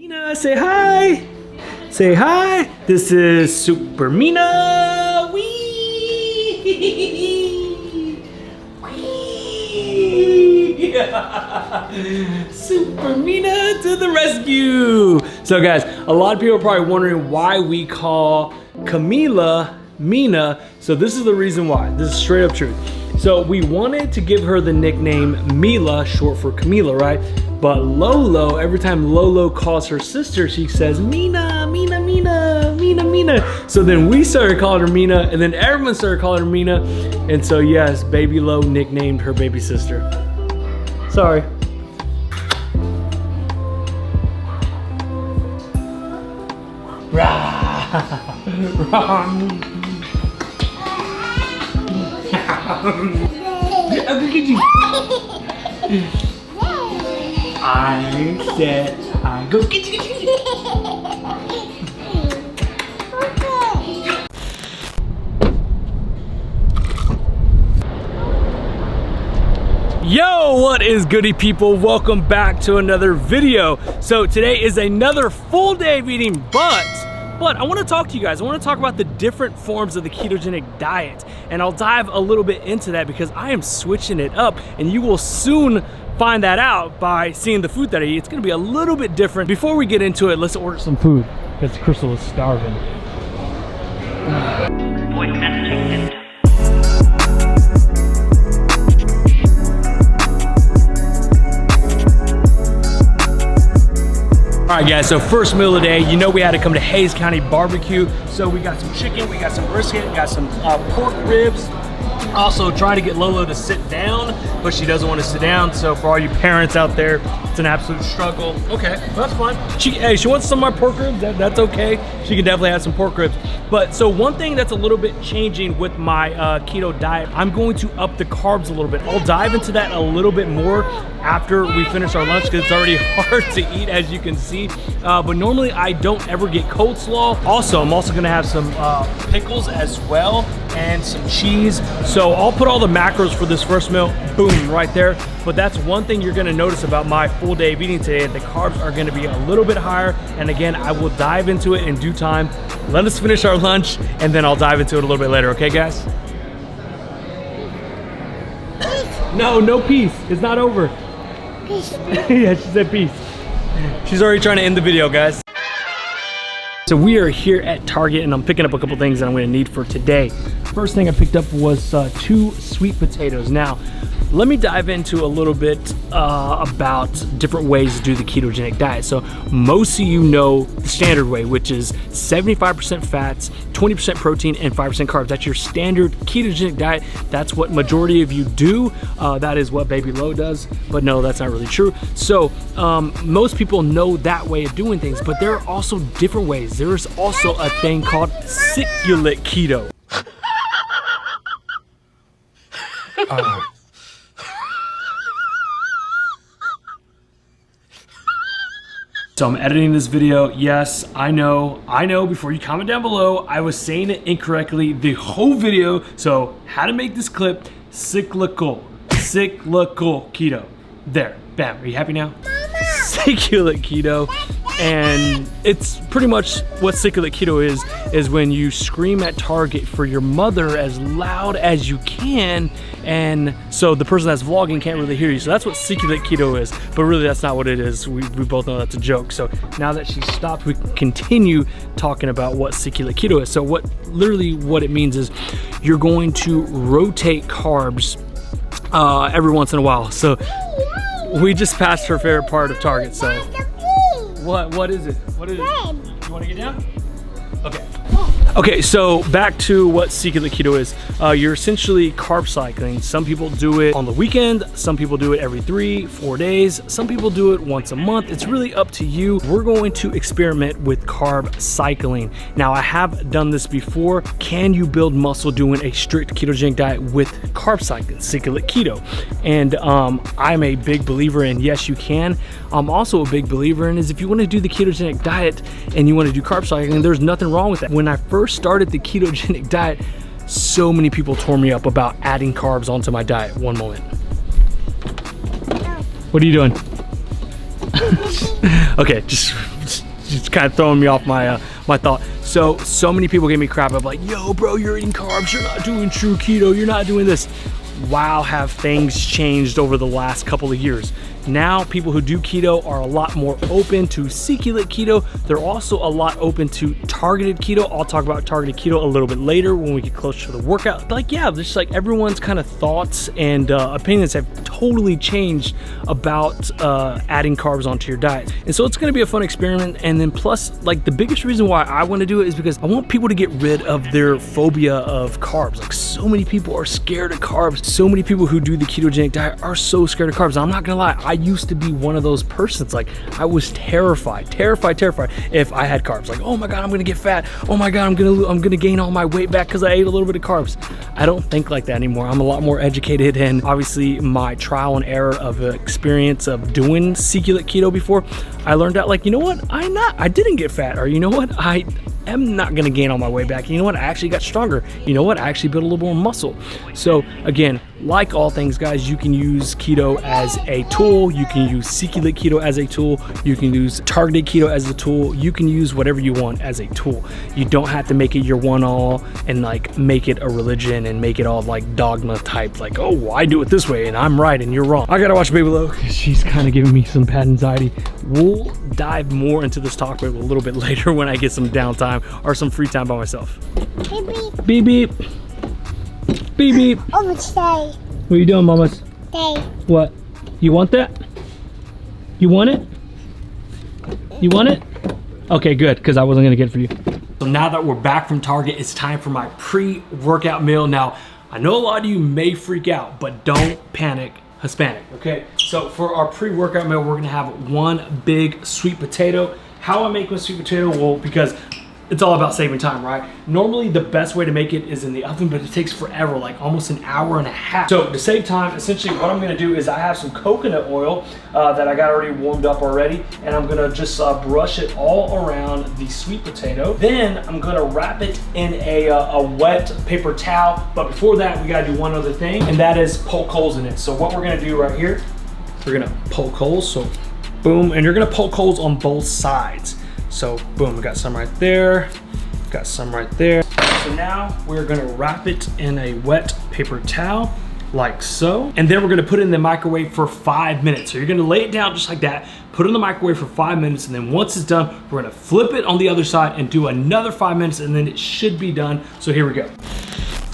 Mina, say hi. Say hi. This is Super Mina. Wee. Wee. Super Mina to the rescue. So guys, a lot of people are probably wondering why we call Camila Mina. So this is the reason why. This is straight up truth. So we wanted to give her the nickname Mila, short for Camila, right? But Lolo, every time Lolo calls her sister, she says, Mina, Mina, Mina, Mina, Mina. So then we started calling her Mina, and then everyone started calling her Mina. And so yes, baby Lo nicknamed her baby sister. Sorry. I said I go get you. Yo, what is goody people? Welcome back to another video. So today is another full day of eating, but I want to talk to you guys. I want to talk about the different forms of the ketogenic diet, and I'll dive a little bit into that because I am switching it up, and you will soon find that out by seeing the food that I eat. It's going to be a little bit different. Before we get into it, let's order some food because Crystal is starving. Voice messaging system. All right guys, so first meal of the day, you know we had to come to Hayes County Barbecue. So we got some chicken, we got some brisket, we got some pork ribs. Also try to get Lolo to sit down, but she doesn't want to sit down. So for all you parents out there, it's an absolute struggle. Okay, well, that's fine. She wants some of my pork ribs, that's okay. She can definitely have some pork ribs. But so one thing that's a little bit changing with my keto diet, I'm going to up the carbs a little bit. I'll dive into that a little bit more after we finish our lunch because it's already hard to eat, as you can see. But normally I don't ever get coleslaw. Also, I'm also gonna have some pickles as well and some cheese. So I'll put all the macros for this first meal, boom, right there. But that's one thing you're gonna notice about my full day of eating today. The carbs are gonna be a little bit higher. And again, I will dive into it in due time. Let us finish our lunch and then I'll dive into it a little bit later, okay guys? No peace, it's not over. Peace. Yeah, she said peace. She's already trying to end the video, guys. So we are here at Target and I'm picking up a couple things that I'm gonna need for today. First thing I picked up was 2 sweet potatoes. Now, let me dive into a little bit about different ways to do the ketogenic diet. So most of you know the standard way, which is 75% fats, 20% protein, and 5% carbs. That's your standard ketogenic diet. That's what majority of you do. That is what Baby Lo does, but no, that's not really true. So most people know that way of doing things, but there are also different ways. There is also a thing called CYCLICAL keto. So I'm editing this video. Yes, I know, before you comment down below, I was saying it incorrectly the whole video. So how to make this clip, cyclical keto. There, bam, are you happy now? CYCLICAL keto. And it's pretty much what CYCLICAL keto is when you scream at Target for your mother as loud as you can, and so the person that's vlogging can't really hear you. So that's what CYCLICAL keto is, but really that's not what it is. We both know that's a joke. So now that she stopped, we can continue talking about what CYCLICAL keto is. So what it means is you're going to rotate carbs every once in a while. So we just passed her favorite part of Target, so what is it? What is it? You want to get down? Okay. Okay, so back to what CYCLICAL keto is. You're essentially carb cycling. Some people do it on the weekend, some people do it every 3-4 days, some people do it once a month. It's really up to you. We're going to experiment with carb cycling. Now, I have done this before. Can you build muscle doing a strict ketogenic diet with carb cycling, CYCLICAL keto? And I'm a big believer in yes, you can. I'm also a big believer in is if you want to do the ketogenic diet and you want to do carb cycling, there's nothing wrong with that. When I first started the ketogenic diet, so many people tore me up about adding carbs onto my diet. One moment. What are you doing? Okay, just just kind of throwing me off my my thought. So many people give me crap of like, yo, bro, you're eating carbs. You're not doing true keto. You're not doing this. Wow, have things changed over the last couple of years. Now people who do keto are a lot more open to CYCLICAL keto. They're also a lot open to targeted keto. I'll talk about targeted keto a little bit later when we get closer to the workout. But like, yeah, just like everyone's kind of thoughts and opinions have totally changed about adding carbs onto your diet. And so it's gonna be a fun experiment. And then plus, like the biggest reason why I wanna do it is because I want people to get rid of their phobia of carbs. Like so many people are scared of carbs. So many people who do the ketogenic diet are so scared of carbs. And I'm not gonna lie, I used to be one of those persons. Like I was terrified if I had carbs. Like, oh my God, I'm gonna get fat. Oh my God, I'm gonna gain all my weight back because I ate a little bit of carbs. I don't think like that anymore. I'm a lot more educated, and obviously my trial and error of experience of doing CYCLICAL keto before, I learned out like, you know what, I didn't get fat, or you know what, I am not gonna gain all my weight back. You know what, I actually got stronger. You know what, I actually built a little more muscle. So again, like all things guys, you can use keto as a tool. You can use CYCLICAL keto as a tool. You can use targeted keto as a tool. You can use whatever you want as a tool. You don't have to make it your one all and like make it a religion and make it all like dogma type, like, oh, well, I do it this way and I'm right and you're wrong. I gotta watch Baby Lo because she's kind of giving me some bad anxiety. We'll dive more into this topic a little bit later when I get some downtime or some free time by myself. Beep beep. Beep beep. Beep beep. Over today. What are you doing, mamas? Day. What? You want that? You want it? You want it? Okay, good, because I wasn't gonna get it for you. So now that we're back from Target, it's time for my pre-workout meal. Now, I know a lot of you may freak out, but don't panic, Hispanic, okay? So for our pre-workout meal, we're gonna have one big sweet potato. How I make my sweet potato? Well, because it's all about saving time, right? Normally the best way to make it is in the oven, but it takes forever, like almost an hour and a half. So to save time, essentially what I'm gonna do is I have some coconut oil that I got already warmed up already, and I'm gonna just brush it all around the sweet potato. Then I'm gonna wrap it in a wet paper towel. But before that, we gotta do one other thing, and that is poke holes in it. So what we're gonna do right here, we're gonna poke holes, so boom, and you're gonna poke holes on both sides. So boom, we got some right there, got some right there. So now we're gonna wrap it in a wet paper towel, like so. And then we're gonna put it in the microwave for 5 minutes. So you're gonna lay it down just like that, put it in the microwave for 5 minutes, and then once it's done, we're gonna flip it on the other side and do another 5 minutes, and then it should be done. So here we go.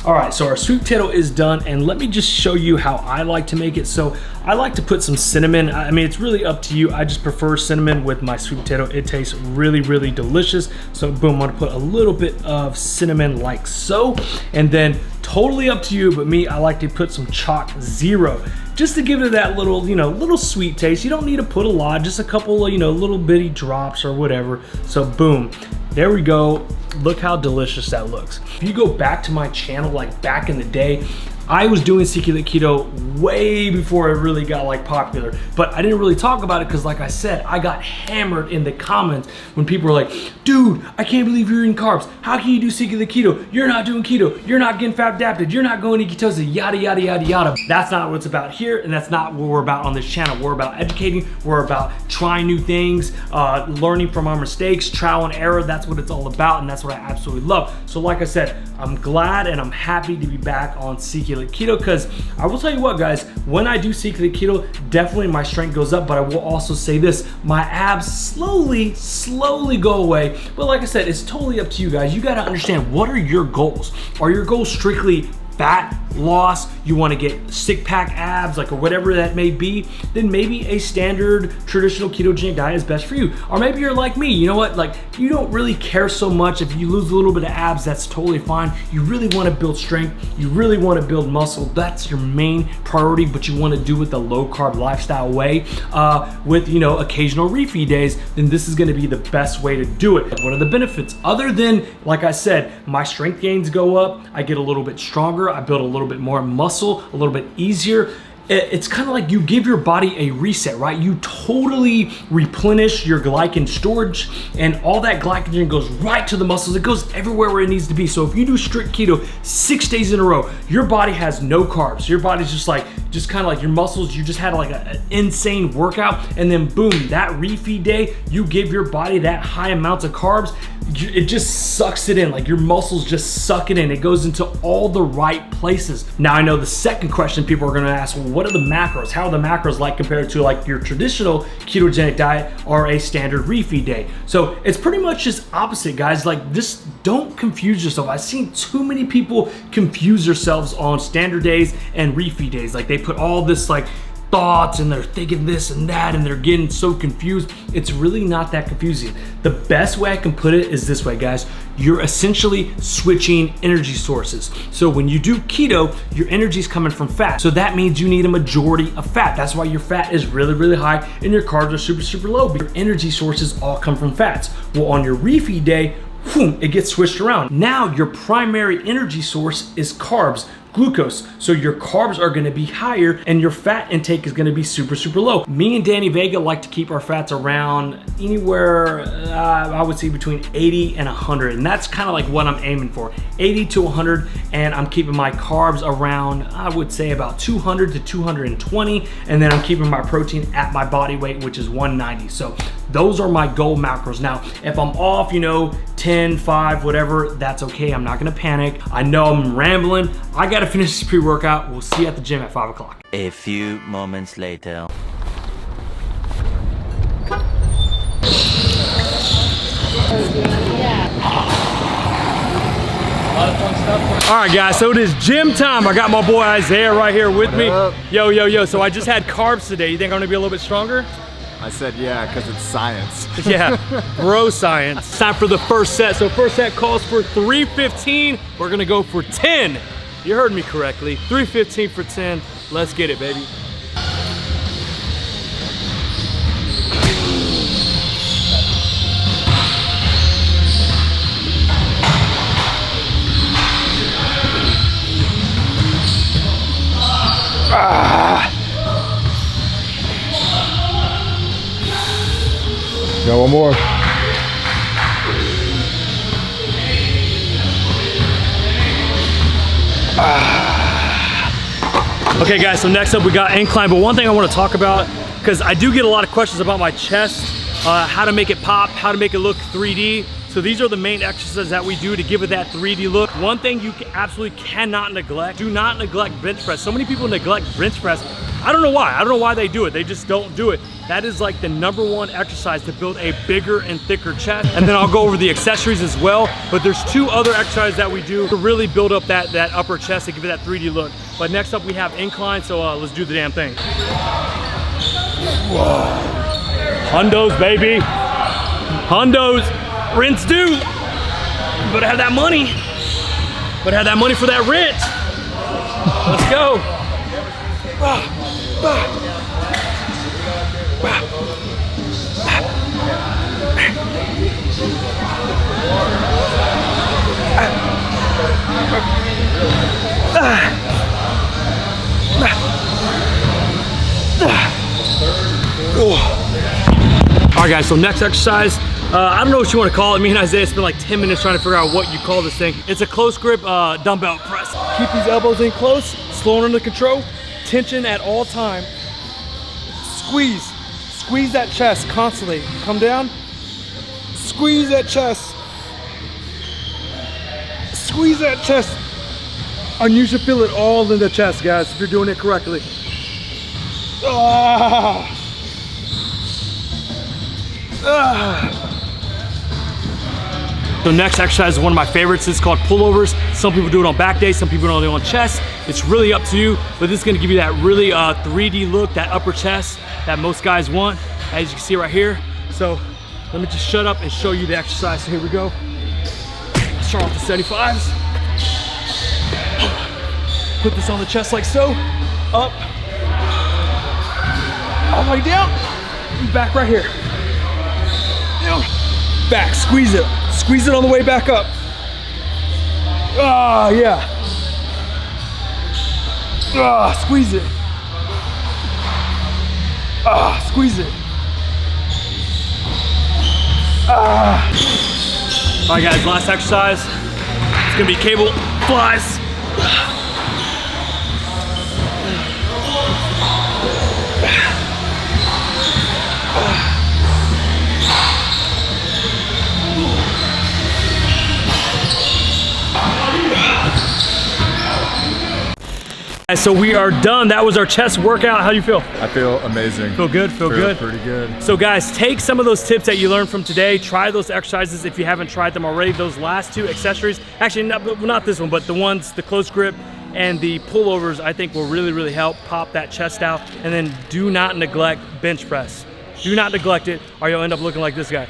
All right, so our sweet potato is done, and let me just show you how I like to make it. So I like to put some cinnamon. I mean, it's really up to you. I just prefer cinnamon with my sweet potato. It tastes really, really delicious. So boom, I'm gonna put a little bit of cinnamon like so, and then totally up to you, but me, I like to put some chalk zero, just to give it that little, you know, little sweet taste. You don't need to put a lot, just a couple of, you know, little bitty drops or whatever. So boom, there we go. Look how delicious that looks. If you go back to my channel, like back in the day, I was doing CYCLICAL keto way before it really got like popular, but I didn't really talk about it because like I said, I got hammered in the comments when people were like, dude, I can't believe you're eating carbs. How can you do CYCLICAL keto? You're not doing keto. You're not getting fat adapted. You're not going to ketosis, yada, yada, yada, yada. That's not what it's about here, and that's not what we're about on this channel. We're about educating. We're about trying new things, learning from our mistakes, trial and error. That's what it's all about, and that's what I absolutely love. So like I said, I'm glad and I'm happy to be back on CYCLICAL keto, because I will tell you what guys, when I do CYCLICAL keto, definitely my strength goes up, but I will also say this, my abs slowly go away. But like I said, it's totally up to you guys. You got to understand, what are your goals? Are your goals strictly fat loss? You want to get six pack abs, like, or whatever that may be, then maybe a standard traditional ketogenic diet is best for you. Or maybe you're like me, you know what, like you don't really care so much if you lose a little bit of abs, that's totally fine. You really want to build strength, you really want to build muscle, that's your main priority, but you want to do it the low carb lifestyle way, with, you know, occasional refeed days, then this is going to be the best way to do it. What are the benefits? Other than, like I said, my strength gains go up, I get a little bit stronger, I build a little bit more muscle, a little bit easier. It's kind of like you give your body a reset, right? You totally replenish your glycogen storage, and all that glycogen goes right to the muscles. It goes everywhere where it needs to be. So if you do strict keto 6 days in a row, your body has no carbs. Your body's just like, just kind of like your muscles, you just had like an insane workout, and then boom, that refeed day, you give your body that high amounts of carbs, it just sucks it in. Like your muscles just suck it in. It goes into all the right places. Now I know the second question people are gonna ask, well, what are the macros? How are the macros like compared to like your traditional ketogenic diet or a standard refeed day? So it's pretty much just opposite, guys. Like just don't confuse yourself. I've seen too many people confuse themselves on standard days and refeed days. Like they put all this like thoughts and they're thinking this and that and they're getting so confused. It's really not that confusing. The best way I can put it is this way, guys. You're essentially switching energy sources. So when you do keto, your energy is coming from fat. So that means you need a majority of fat. That's why your fat is really, really high and your carbs are super, super low. But your energy sources all come from fats. Well, on your refeed day, boom, it gets switched around. Now your primary energy source is carbs, glucose. So your carbs are gonna be higher and your fat intake is gonna be super, super low. Me and Danny Vega like to keep our fats around anywhere, I would say between 80 and 100. And that's kind of like what I'm aiming for, 80 to 100. And I'm keeping my carbs around, I would say about 200 to 220. And then I'm keeping my protein at my body weight, which is 190. So those are my goal macros. Now, if I'm off, you know, 10, 5, whatever, that's okay. I'm not gonna panic. I know I'm rambling. I gotta finish this pre-workout. We'll see you at the gym at 5 o'clock. A few moments later. All right, guys, so it is gym time. I got my boy Isaiah right here with me. Yo, yo, yo. So I just had carbs today. You think I'm gonna be a little bit stronger? I said yeah, because it's science. Yeah, bro science. It's time for the first set. So first set calls for 315. We're gonna go for 10. You heard me correctly. 315 for 10. Let's get it, baby. Got one more. Okay, guys, so next up we got incline, but one thing I want to talk about, because I do get a lot of questions about my chest, how to make it pop, how to make it look 3D. So these are the main exercises that we do to give it that 3D look. One thing you absolutely cannot neglect, do not neglect bench press. So many people neglect bench press. I don't know why. I don't know why they do it. They just don't do it. That is like the #1 exercise to build a bigger and thicker chest. And then I'll go over the accessories as well. But there's 2 other exercises that we do to really build up that upper chest and give it that 3D look. But next up we have incline, so let's do the damn thing. Whoa. Hundos, baby. Hundos. Rinse do. You better have that money. Better have that money for that rent. Let's go. All right, guys, so next exercise, I don't know what you want to call it. Me and Isaiah spent like 10 minutes trying to figure out what you call this thing. It's a close grip dumbbell press. Keep these elbows in close, slow under control, tension at all time. Squeeze that chest constantly. Come down, squeeze that chest. Squeeze that chest. And you should feel it all in the chest, guys, if you're doing it correctly. So next exercise is one of my favorites. It's called pullovers. Some people do it on back day, some people do it on chest. It's really up to you, but this is gonna give you that really 3D look, that upper chest that most guys want, as you can see right here. So let me just shut up and show you the exercise. So here we go. Let's start off the 75s. Put this on the chest like so. Up. All the way down. And back right here. Down. Back, squeeze it. Squeeze it on the way back up. Ah, yeah. Ah, squeeze it. Ah, squeeze it. Ah. All right, guys, last exercise. It's gonna be cable flies. So we are done. That was our chest workout. How do you feel? I feel amazing. Feel good? Feel good? Pretty good. So guys, take some of those tips that you learned from today. Try those exercises if you haven't tried them already. Those last two accessories, actually not this one, but the ones, the close grip and the pullovers, I think will really, really help pop that chest out. And then do not neglect bench press. Do not neglect it or you'll end up looking like this guy.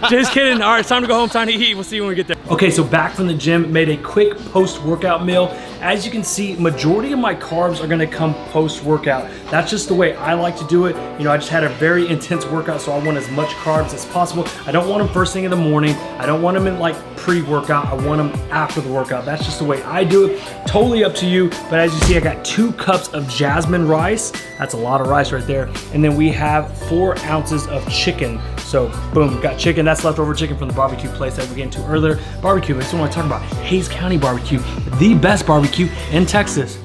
Just kidding. All right, it's time to go home, time to eat. We'll see you when we get there. Okay, so back from the gym, made a quick post-workout meal. As you can see, majority of my carbs are gonna come post-workout. That's just the way I like to do it. You know, I just had a very intense workout, so I want as much carbs as possible. I don't want them first thing in the morning. I don't want them in like pre-workout. I want them after the workout. That's just the way I do it. Totally up to you, but as you see, I got 2 cups of jasmine rice. That's a lot of rice right there. And then we have 4 ounces of chicken. So boom, got chicken. That's leftover chicken from the barbecue place that we got into earlier. Barbecue, that's what I want to talk about. Hays County barbecue, the best barbecue in Texas.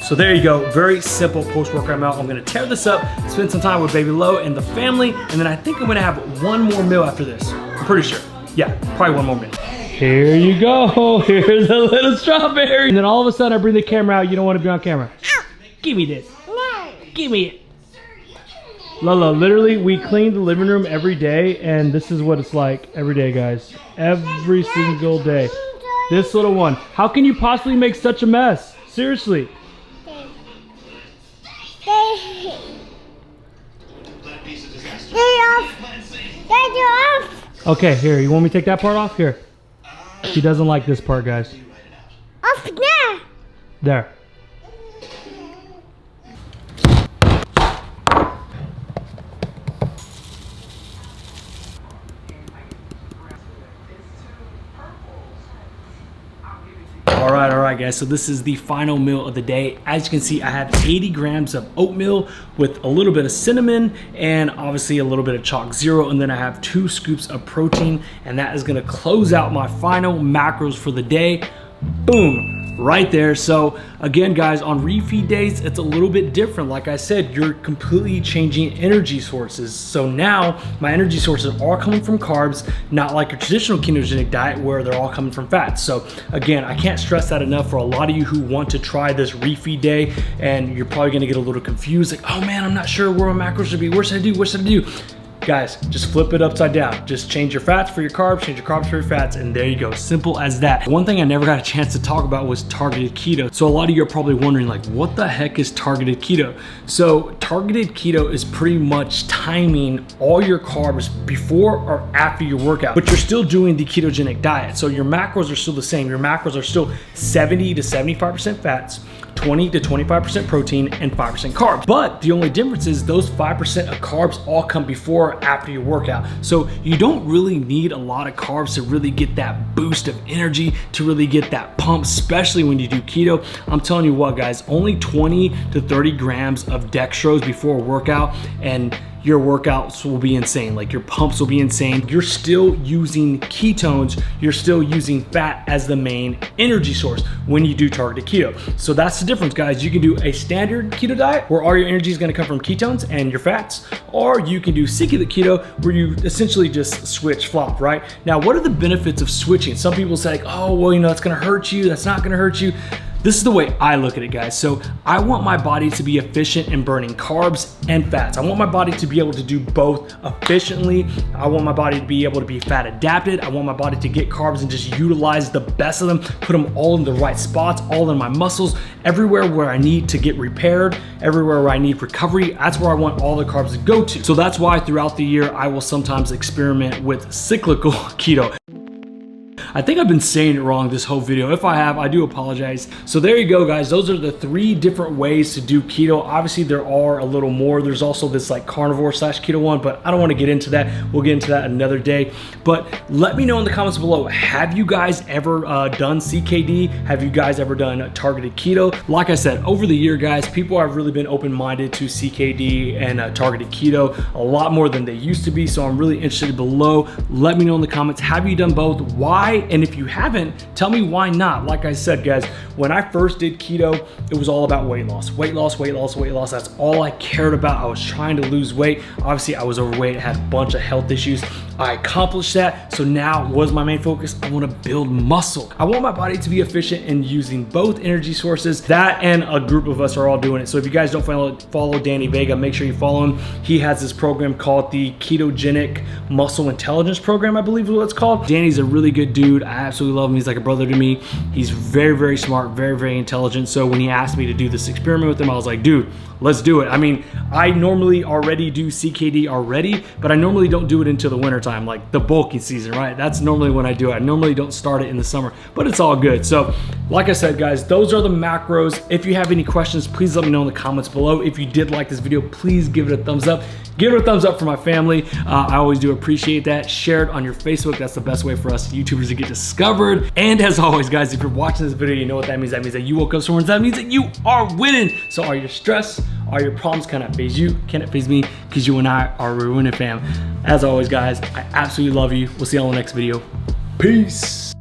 So there you go, very simple post-workout meal. I'm gonna tear this up, spend some time with baby Lo and the family, and then I think I'm gonna have one more meal after this. I'm pretty sure. Yeah, probably one more meal. Here you go, here's a little strawberry. And then all of a sudden I bring the camera out, you don't wanna be on camera. Give me this. No. Give me it. Lolo, literally, we clean the living room every day, and this is what it's like every day, guys. Every single day. This little one. How can you possibly make such a mess? Seriously. They're off. Okay, here, you want me to take that part off? Here. She doesn't like this part, guys. Off there. There. All right, guys, so this is the final meal of the day. As you can see, I have 80 grams of oatmeal with a little bit of cinnamon and obviously a little bit of chalk zero, and then I have 2 scoops of protein, and that is gonna close out my final macros for the day. Boom. Right there. So again, guys, on refeed days, it's a little bit different. Like I said, you're completely changing energy sources. So now my energy sources are coming from carbs, not like a traditional ketogenic diet where they're all coming from fats. So again, I can't stress that enough for a lot of you who want to try this refeed day, and you're probably gonna get a little confused, like, oh man, I'm not sure where my macros should be. What should I do? What should I do? Guys, just flip it upside down. Just change your fats for your carbs, change your carbs for your fats, and there you go. Simple as that. One thing I never got a chance to talk about was targeted keto. So a lot of you are probably wondering, like, what the heck is targeted keto? So targeted keto is pretty much timing all your carbs before or after your workout, but you're still doing the ketogenic diet. So your macros are still the same. Your macros are still 70 to 75% fats, 20 to 25% protein, and 5% carbs. But the only difference is those 5% of carbs all come before or after your workout. So you don't really need a lot of carbs to really get that boost of energy, to really get that pump, especially when you do keto. I'm telling you what, guys, only 20 to 30 grams of dextrose before a workout, and your workouts will be insane. Like, your pumps will be insane. You're still using ketones, you're still using fat as the main energy source when you do targeted keto. So that's the difference, guys. You can do a standard keto diet where all your energy is gonna come from ketones and your fats, or you can do CYCLICAL keto where you essentially just switch flop, right? Now, what are the benefits of switching? Some people say, like, oh, well, you know, it's gonna hurt you, that's not gonna hurt you. This is the way I look at it, guys. So I want my body to be efficient in burning carbs and fats. I want my body to be able to do both efficiently. I want my body to be able to be fat adapted. I want my body to get carbs and just utilize the best of them, put them all in the right spots, all in my muscles, everywhere where I need to get repaired, everywhere where I need recovery. That's where I want all the carbs to go to. So that's why throughout the year, I will sometimes experiment with cyclical keto. I think I've been saying it wrong this whole video. If I have, I do apologize. So there you go, guys. Those are the 3 different ways to do keto. Obviously, there are a little more. There's also this like carnivore / keto one, but I don't want to get into that. We'll get into that another day. But let me know in the comments below, have you guys ever done CKD? Have you guys ever done targeted keto? Like I said, over the year, guys, people have really been open-minded to CKD and targeted keto a lot more than they used to be. So I'm really interested below. Let me know in the comments, have you done both? Why? And if you haven't, tell me why not. Like I said, guys, when I first did keto, it was all about weight loss. Weight loss, weight loss, weight loss. That's all I cared about. I was trying to lose weight. Obviously, I was overweight, had a bunch of health issues. I accomplished that. So now what's my main focus? I want to build muscle. I want my body to be efficient in using both energy sources. That and a group of us are all doing it. So if you guys don't follow Danny Vega, make sure you follow him. He has this program called the Ketogenic Muscle Intelligence Program, I believe is what it's called. Danny's a really good dude. I absolutely love him. He's like a brother to me. He's very, very smart, very, very intelligent. So when he asked me to do this experiment with him, I was like, dude, let's do it. I mean, I normally already do CKD already, but I normally don't do it until the winter time, like the bulking season, right? That's normally when I do it. I normally don't start it in the summer, but it's all good. So like I said, guys, those are the macros. If you have any questions, please let me know in the comments below. If you did like this video, please give it a thumbs up. Give it a thumbs up for my family. I always do appreciate that. Share it on your Facebook. That's the best way for us YouTubers to get discovered. And as always, guys, if you're watching this video, you know what that means. That means that you woke up somewhere. That means that you are winning. So all your stress, all your problems cannot phase you, cannot phase me, because you and I are winning, fam. As always, guys, I absolutely love you. We'll see you on the next video. Peace.